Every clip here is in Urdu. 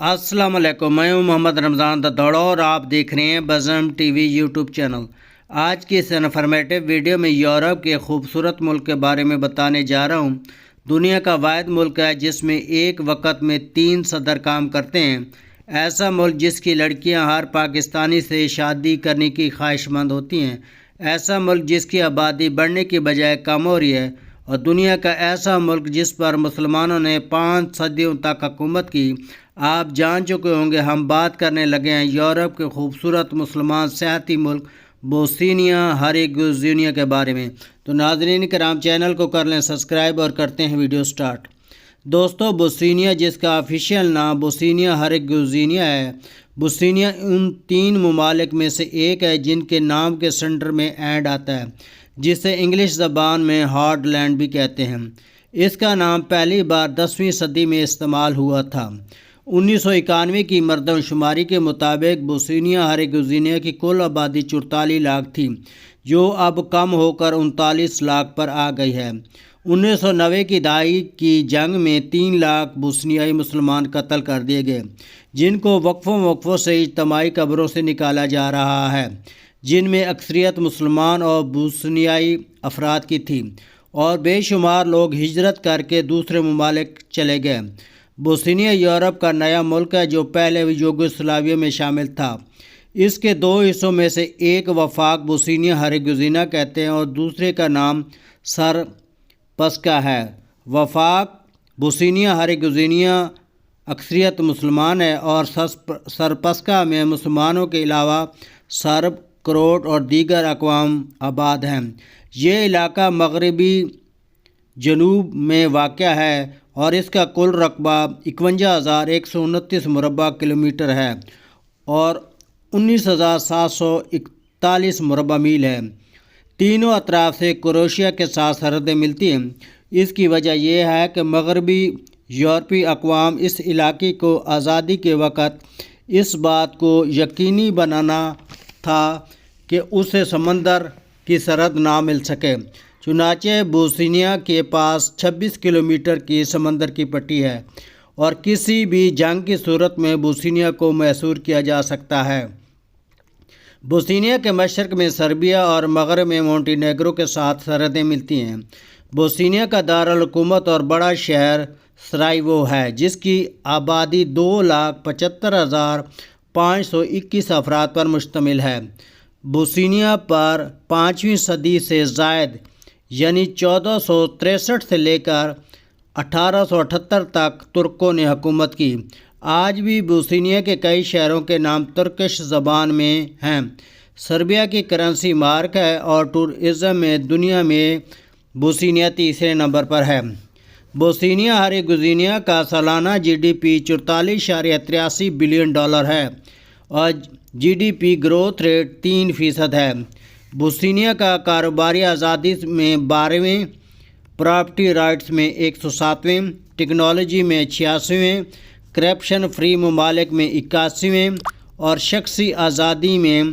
السلام علیکم، میں ہوں محمد رمضان ددوڑا اور آپ دیکھ رہے ہیں بزم ٹی وی یوٹیوب چینل۔ آج کی اس انفارمیٹو ویڈیو میں یورپ کے خوبصورت ملک کے بارے میں بتانے جا رہا ہوں۔ دنیا کا واحد ملک ہے جس میں ایک وقت میں 3 صدر کام کرتے ہیں۔ ایسا ملک جس کی لڑکیاں ہر پاکستانی سے شادی کرنے کی خواہش مند ہوتی ہیں۔ ایسا ملک جس کی آبادی بڑھنے کی بجائے کم ہو رہی ہے، اور دنیا کا ایسا ملک جس پر مسلمانوں نے 5 صدیوں تک حکومت کی۔ آپ جان چکے ہوں گے، ہم بات کرنے لگے ہیں یورپ کے خوبصورت مسلمان سیاحتی ملک بوسنیا ہرزیگوینیا کے بارے میں۔ تو ناظرین کرام، چینل کو کر لیں سبسکرائب اور کرتے ہیں ویڈیو سٹارٹ۔ دوستو، بوسنیا جس کا آفیشیل نام بوسنیا ہرزیگوینیا ہے، بوسنیا ان 3 ممالک میں سے ایک ہے جن کے نام کے سنٹر میں اینڈ آتا ہے، جسے انگلش زبان میں ہارڈ لینڈ بھی کہتے ہیں۔ اس کا نام پہلی بار 10ویں صدی میں استعمال ہوا تھا۔ 1991 کی مردم شماری کے مطابق بوسنیا ہرزیگوینیا کی کل آبادی 44 لاکھ تھی، جو اب کم ہو کر 39 لاکھ پر آ گئی ہے۔ 1990 کی دہائی کی جنگ میں 3 لاکھ بوسنیائی مسلمان قتل کر دیے گئے، جن کو وقفوں سے اجتماعی قبروں سے نکالا جا رہا ہے، جن میں اکثریت مسلمان اور بوسنیائی افراد کی تھی، اور بے شمار لوگ ہجرت کر کے دوسرے ممالک چلے گئے۔ بوسنیا یورپ کا نیا ملک ہے جو پہلے یوگوسلاویہ میں شامل تھا۔ اس کے 2 حصوں میں سے ایک وفاق بوسنیا ہرزیگوینیا کہتے ہیں اور دوسرے کا نام سرپسکا ہے۔ وفاق بوسنیا ہرزیگوینیا اکثریت مسلمان ہے، اور سرپسکا میں مسلمانوں کے علاوہ سرب، کروٹ اور دیگر اقوام آباد ہیں۔ یہ علاقہ مغربی جنوب میں واقع ہے اور اس کا کل رقبہ 51,129 مربع کلومیٹر ہے اور 19,741 مربع میل ہے۔ تینوں اطراف سے کروشیا کے ساتھ سرحدیں ملتی ہیں۔ اس کی وجہ یہ ہے کہ مغربی یورپی اقوام اس علاقے کو آزادی کے وقت اس بات کو یقینی بنانا تھا کہ اسے سمندر کی سرحد نہ مل سکے۔ چنانچہ بوسنیا کے پاس 26 کلومیٹر کی سمندر کی پٹی ہے، اور کسی بھی جنگ کی صورت میں بوسنیا کو محصور کیا جا سکتا ہے۔ بوسنیا کے مشرق میں سربیا اور مغرب میں مونٹینیگرو کے ساتھ سرحدیں ملتی ہیں۔ بوسنیا کا دارالحکومت اور بڑا شہر سرائیوو ہے، جس کی آبادی 2,75,521 افراد پر مشتمل ہے۔ بوسنیا پر 5ویں صدی سے زائد یعنی 1463 سے لے کر 1878 تک ترکوں نے حکومت کی۔ آج بھی بوسنیا کے کئی شہروں کے نام ترکش زبان میں ہیں۔ سربیا کی کرنسی مارک ہے اور ٹورازم میں دنیا میں بوسنیا تیسرے نمبر پر ہے۔ بوسنیا ہرزیگوینیا کا سالانہ G D P 44.83 billion dollar ہے اور G D P growth rate 3% ہے۔ بوسنیا کا کاروباری آزادی میں 12ویں، پراپرٹی رائٹس میں 107ویں، ٹیکنالوجی میں 86ویں، کرپشن فری ممالک میں 81ویں اور شخصی آزادی میں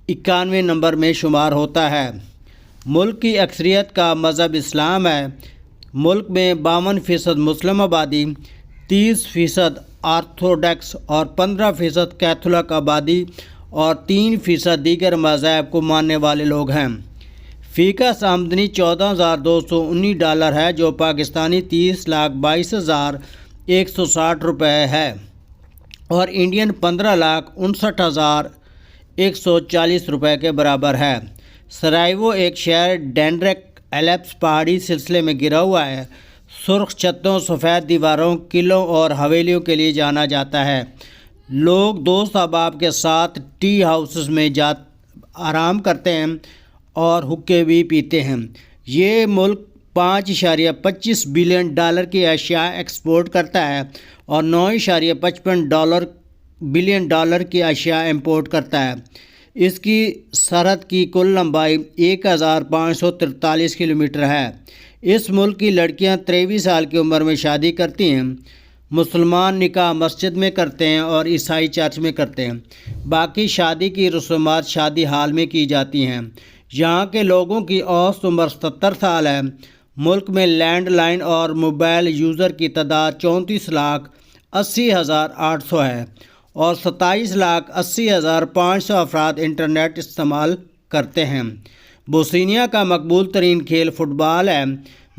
91ویں نمبر میں شمار ہوتا ہے۔ ملک کی اکثریت کا مذہب اسلام ہے۔ ملک میں 52% مسلم آبادی، 30% آرتھوڈکس اور 15% کیتھولک آبادی اور 3% دیگر مذاہب کو ماننے والے لوگ ہیں۔ فی کس آمدنی $14,219 ڈالر ہے، جو پاکستانی 30,22,160 روپے ہے، اور انڈین 15,59,140 روپے کے برابر ہے۔ سرائیوو ایک شہر ڈینڈرک ایلپس پہاڑی سلسلے میں گرا ہوا ہے۔ سرخ چھتوں، سفید دیواروں، قلعوں اور حویلیوں کے لیے جانا جاتا ہے۔ لوگ دوست احباب کے ساتھ ٹی ہاؤسز میں آرام کرتے ہیں اور حقے بھی پیتے ہیں۔ یہ ملک 5.25 بلین ڈالر کی اشیاء ایکسپورٹ کرتا ہے اور 9.55 بلین ڈالر کی اشیاء امپورٹ کرتا ہے۔ اس کی سرحد کی کل لمبائی 1,543 کلومیٹر ہے۔ اس ملک کی لڑکیاں 23 سال کی عمر میں شادی کرتی ہیں۔ مسلمان نکاح مسجد میں کرتے ہیں اور عیسائی چرچ میں کرتے ہیں۔ باقی شادی کی رسومات شادی ہال میں کی جاتی ہیں۔ یہاں کے لوگوں کی اوسط عمر 70 سال ہے۔ ملک میں لینڈ لائن اور موبائل یوزر کی تعداد 34 لاکھ 80,800 ہے اور 27,80,500 افراد انٹرنیٹ استعمال کرتے ہیں۔ بوسنیا کا مقبول ترین کھیل فٹ بال ہے۔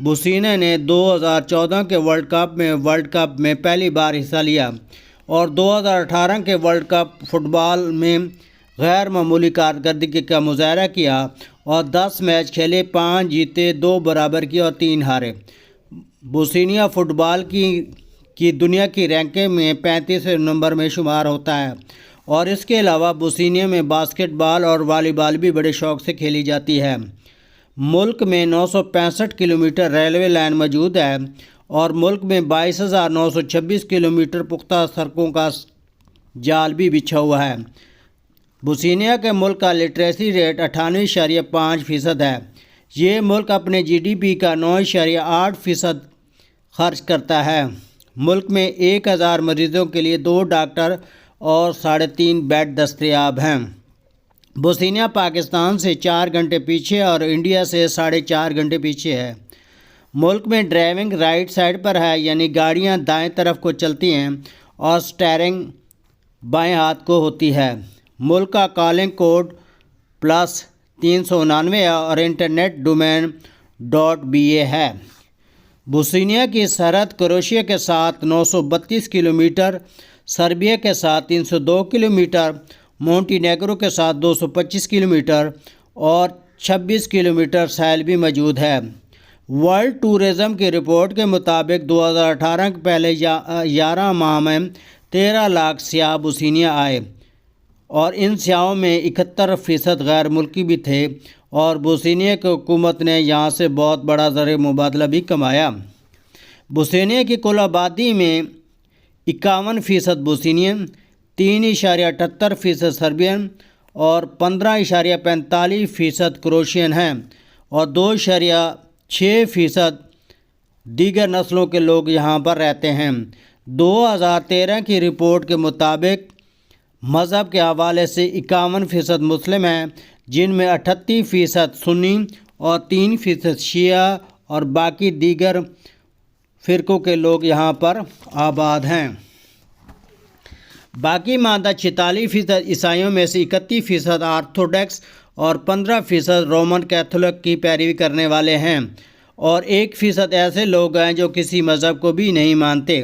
بوسنیا نے 2014 کے ورلڈ کپ میں پہلی بار حصہ لیا اور 2018 کے ورلڈ کپ فٹ بال میں غیر معمولی کارکردگی کا مظاہرہ کیا اور 10 میچ کھیلے، 5 جیتے، 2 برابر کیے اور 3 ہارے۔ بوسنیا فٹ بال کی دنیا کی رینکنگ میں 35 نمبر میں شمار ہوتا ہے اور اس کے علاوہ بوسنیا میں باسکٹ بال اور والی بال بھی بڑے شوق سے کھیلی جاتی ہے۔ ملک میں 965 کلومیٹر ریلوے لائن موجود ہے اور ملک میں 22,926 کلومیٹر پختہ سڑکوں کا جال بھی بچھا ہوا ہے۔ بوسنیا کے ملک کا لٹریسی ریٹ 98.5% ہے۔ یہ ملک اپنے GDP کا 9.8% خرچ کرتا ہے۔ ملک میں 1,000 مریضوں کے لیے 2 ڈاکٹر اور 3.5 بیڈ دستیاب ہیں۔ بوسنیا پاکستان سے 4 گھنٹے پیچھے اور انڈیا سے 4.5 گھنٹے پیچھے ہے۔ ملک میں ڈرائیونگ رائٹ سائڈ پر ہے، یعنی گاڑیاں دائیں طرف کو چلتی ہیں اور سٹیئرنگ بائیں ہاتھ کو ہوتی ہے۔ ملک کا کالنگ کوڈ +399 ہے اور انٹرنیٹ ڈومین .ba ہے۔ بوسنیا کی سرحد کروشیا کے ساتھ 932 کلومیٹر، سربیا کے ساتھ 302 کلومیٹر، مونٹی نیگرو کے ساتھ 225 کلومیٹر اور 26 کلومیٹر ساحل بھی موجود ہے۔ ورلڈ ٹورزم کی رپورٹ کے مطابق 2018 کے پہلے 11 ماہ میں 13 لاکھ سیاح بوسنیا آئے اور ان سیاحوں میں 71% غیر ملکی بھی تھے اور بوسنیا کی حکومت نے یہاں سے بہت بڑا زر مبادلہ بھی کمایا۔ بوسنیا کی کل آبادی میں 51% بوسنین، 3.78% سربین اور 15.45% کروشین ہیں اور 2.6% دیگر نسلوں کے لوگ یہاں پر رہتے ہیں۔ 2013 کی رپورٹ کے مطابق مذہب کے حوالے سے 51% مسلم ہیں، جن میں 38% سنی اور 3% شیعہ اور باقی دیگر فرقوں کے لوگ یہاں پر آباد ہیں۔ باقی ماندہ 46% عیسائیوں میں سے 31% آرتھوڈکس اور 15% رومن کیتھولک کی پیروی کرنے والے ہیں اور 1% ایسے لوگ ہیں جو کسی مذہب کو بھی نہیں مانتے۔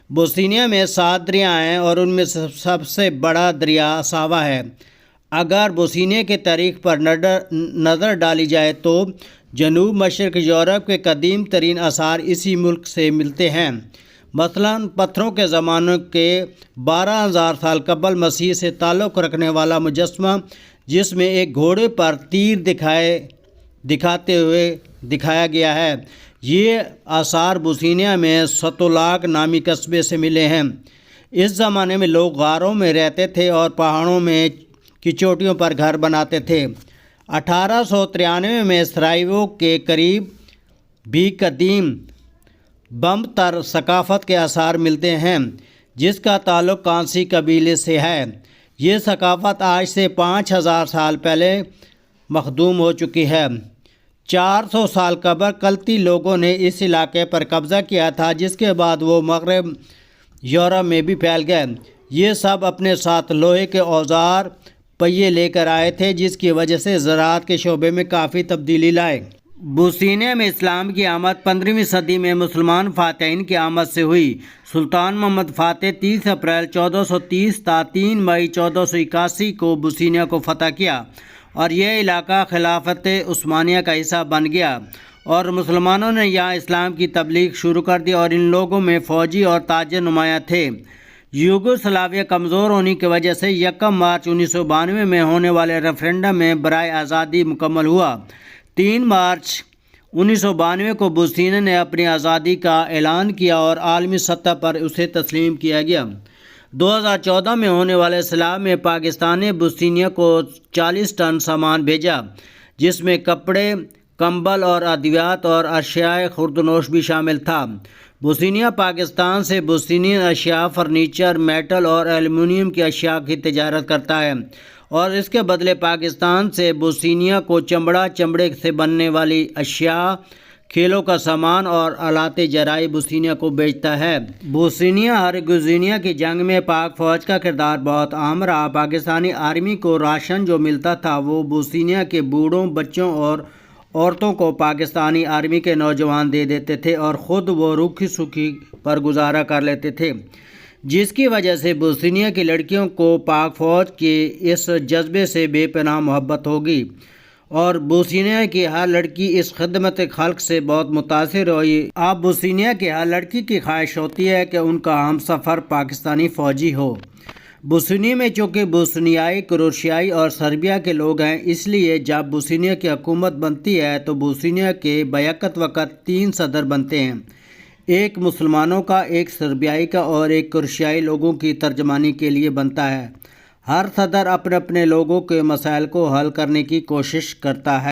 بوسنیا میں 7 دریا ہیں اور ان میں سب سے بڑا دریا ساوا ہے۔ اگر بوسنیا کی تاریخ پر نظر ڈالی جائے تو جنوب مشرق یورپ کے قدیم ترین آثار اسی ملک سے ملتے ہیں۔ مثلاً پتھروں کے زمانے کے 12,000 سال قبل مسیح سے تعلق رکھنے والا مجسمہ جس میں ایک گھوڑے پر تیر دکھاتے ہوئے دکھایا گیا ہے۔ یہ آثار بوسنیا میں ستولاک نامی قصبے سے ملے ہیں۔ اس زمانے میں لوگ غاروں میں رہتے تھے اور پہاڑوں میں کی چوٹیوں پر گھر بناتے تھے۔ 1893 میں سرائیوو کے قریب بھی قدیم بمبتر ثقافت کے آثار ملتے ہیں جس کا تعلق کانسی قبیلے سے ہے۔ یہ ثقافت آج سے 5,000 سال پہلے مخدوم ہو چکی ہے۔ 400 سال قبل کلتی لوگوں نے اس علاقے پر قبضہ کیا تھا جس کے بعد وہ مغرب یورپ میں بھی پھیل گئے۔ یہ سب اپنے ساتھ لوہے کے اوزار پہیے لے کر آئے تھے جس کی وجہ سے زراعت کے شعبے میں کافی تبدیلی لائے۔ بوسنیا میں اسلام کی آمد 15ویں صدی میں مسلمان فاتحین کی آمد سے ہوئی۔ سلطان محمد فاتح 30 اپریل 1430 تا 3 مئی 1481 کو بوسنیا کو فتح کیا اور یہ علاقہ خلافت عثمانیہ کا حصہ بن گیا اور مسلمانوں نے یہاں اسلام کی تبلیغ شروع کر دی اور ان لوگوں میں فوجی اور تاجر نمایاں تھے۔ یوگوسلاویہ کمزور ہونے کی وجہ سے 1 مارچ 1992 میں ہونے والے ریفرنڈم میں برائے آزادی مکمل ہوا۔ 3 مارچ 1992 کو بوسنیا نے اپنی آزادی کا اعلان کیا اور عالمی سطح پر اسے تسلیم کیا گیا۔ 2014 میں ہونے والے سیلاب میں پاکستان نے بوسنیا کو 40 ٹن سامان بھیجا جس میں کپڑے، کمبل اور ادویات اور اشیاء خوردنوش بھی شامل تھا۔ بوسنیا پاکستان سے بوسنین اشیاء، فرنیچر، میٹل اور ایلومینیم کی اشیاء کی تجارت کرتا ہے اور اس کے بدلے پاکستان سے بوسنیا کو چمڑے سے بننے والی اشیاء کھیلوں کا سامان اور آلات جرائی بوسنیا کو بیچتا ہے۔ بوسنیا ہرزیگوینیا کی جنگ میں پاک فوج کا کردار بہت اہم رہا۔ پاکستانی آرمی کو راشن جو ملتا تھا وہ بوسنیا کے بوڑھوں، بچوں اور عورتوں کو پاکستانی آرمی کے نوجوان دے دیتے تھے اور خود وہ روکھی سوکھی پر گزارا کر لیتے تھے، جس کی وجہ سے بوسنیا کی لڑکیوں کو پاک فوج کے اس جذبے سے بے پناہ محبت ہوگی اور بوسنیا کی ہر لڑکی اس خدمت خلق سے بہت متاثر ہوئی۔ اب بوسنیا کی ہر لڑکی کی خواہش ہوتی ہے کہ ان کا ہم سفر پاکستانی فوجی ہو۔ بوسنیا میں چونکہ بوسنیائی، کروشیائی اور سربیا کے لوگ ہیں، اس لیے جب بوسنیا کی حکومت بنتی ہے تو بوسنیا کے بیک وقت 3 صدر بنتے ہیں، ایک مسلمانوں کا، ایک سربیائی کا اور ایک کروشیائی لوگوں کی ترجمانی کے لیے بنتا ہے۔ ہر صدر اپنے لوگوں کے مسائل کو حل کرنے کی کوشش کرتا ہے۔